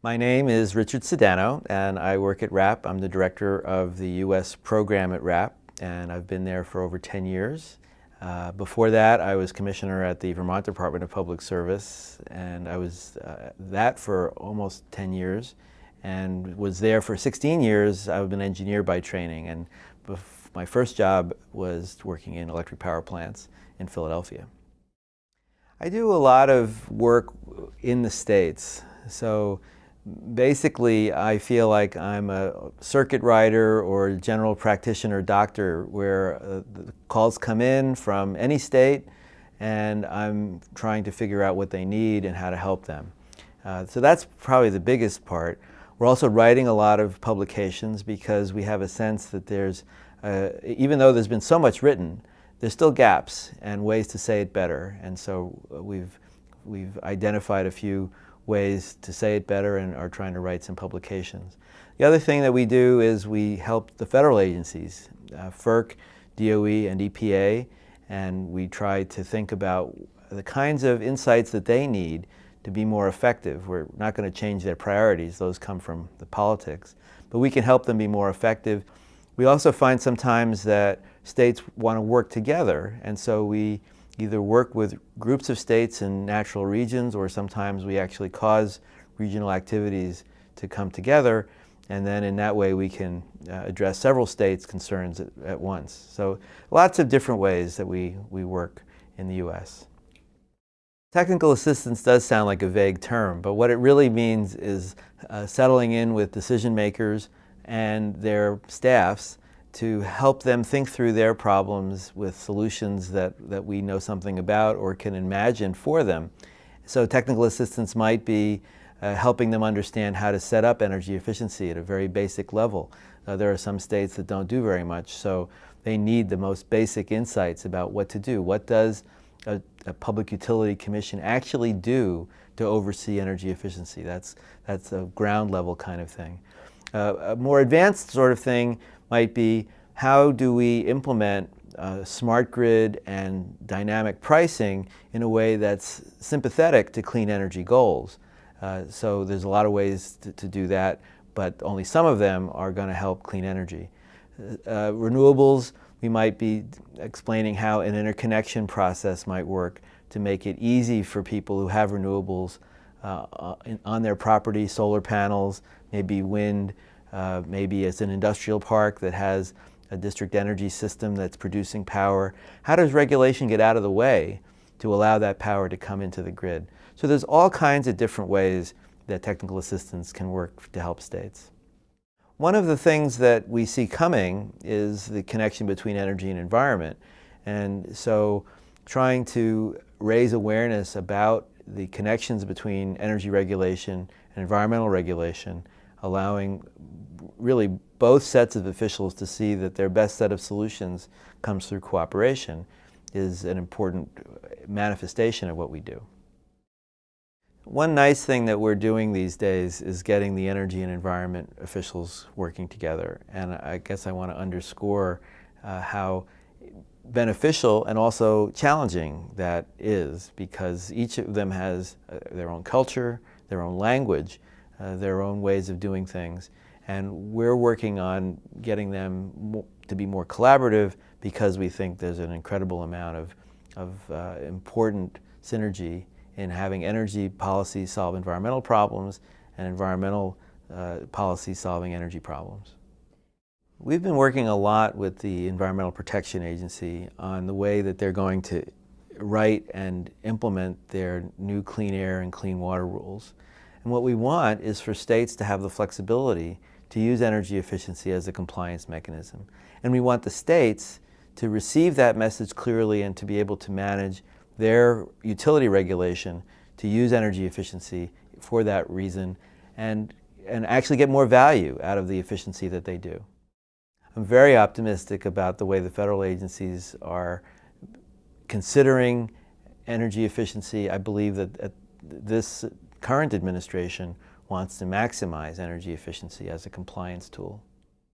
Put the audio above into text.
My name is Richard Sedano, and I work at RAP. I'm the director of the U.S. program at RAP, and I've been there for over 10 years. Before that, I was commissioner at the Vermont Department of Public Service, and I was that for almost 10 years, and was there for 16 years. I've been an engineer by training, and my first job was working in electric power plants in Philadelphia. I do a lot of work in the States. So basically, I feel like I'm a circuit rider or general practitioner doctor where the calls come in from any state, and I'm trying to figure out what they need and how to help them. So that's probably the biggest part. We're also writing a lot of publications because we have a sense that there's, even though there's been so much written, there's still gaps and ways to say it better. And so we've identified a few ways to say it better and are trying to write some publications. The other thing that we do is we help the federal agencies, FERC, DOE, and EPA, and we try to think about the kinds of insights that they need to be more effective. We're not going to change their priorities, those come from the politics, but we can help them be more effective. We also find sometimes that states want to work together, and so we either work with groups of states in natural regions, or sometimes we actually cause regional activities to come together, and then in that way we can address several states' concerns at once. So lots of different ways that we work in the U.S. Technical assistance does sound like a vague term, but what it really means is settling in with decision makers and their staffs to help them think through their problems with solutions that we know something about or can imagine for them. So technical assistance might be helping them understand how to set up energy efficiency at a very basic level. There are some states that don't do very much, so they need the most basic insights about what to do. What does a Public Utility Commission actually do to oversee energy efficiency? That's a ground level kind of thing. A more advanced sort of thing might be, how do we implement smart grid and dynamic pricing in a way that's sympathetic to clean energy goals? So there's a lot of ways to do that, but only some of them are going to help clean energy. Renewables, we might be explaining how an interconnection process might work to make it easy for people who have renewables on their property, solar panels, maybe wind, maybe it's an industrial park that has a district energy system that's producing power. How does regulation get out of the way to allow that power to come into the grid? So there's all kinds of different ways that technical assistance can work to help states. One of the things that we see coming is the connection between energy and environment. And so trying to raise awareness about the connections between energy regulation and environmental regulation, allowing really both sets of officials to see that their best set of solutions comes through cooperation, is an important manifestation of what we do. One nice thing that we're doing these days is getting the energy and environment officials working together. And I guess I want to underscore how beneficial and also challenging that is, because each of them has their own culture, their own language, their own ways of doing things. And we're working on getting them to be more collaborative because we think there's an incredible amount of important synergy in having energy policy solve environmental problems and environmental policy solving energy problems. We've been working a lot with the Environmental Protection Agency on the way that they're going to write and implement their new clean air and clean water rules. And what we want is for states to have the flexibility to use energy efficiency as a compliance mechanism. And we want the states to receive that message clearly and to be able to manage their utility regulation to use energy efficiency for that reason and actually get more value out of the efficiency that they do. I'm very optimistic about the way the federal agencies are considering energy efficiency. I believe that this current administration wants to maximize energy efficiency as a compliance tool.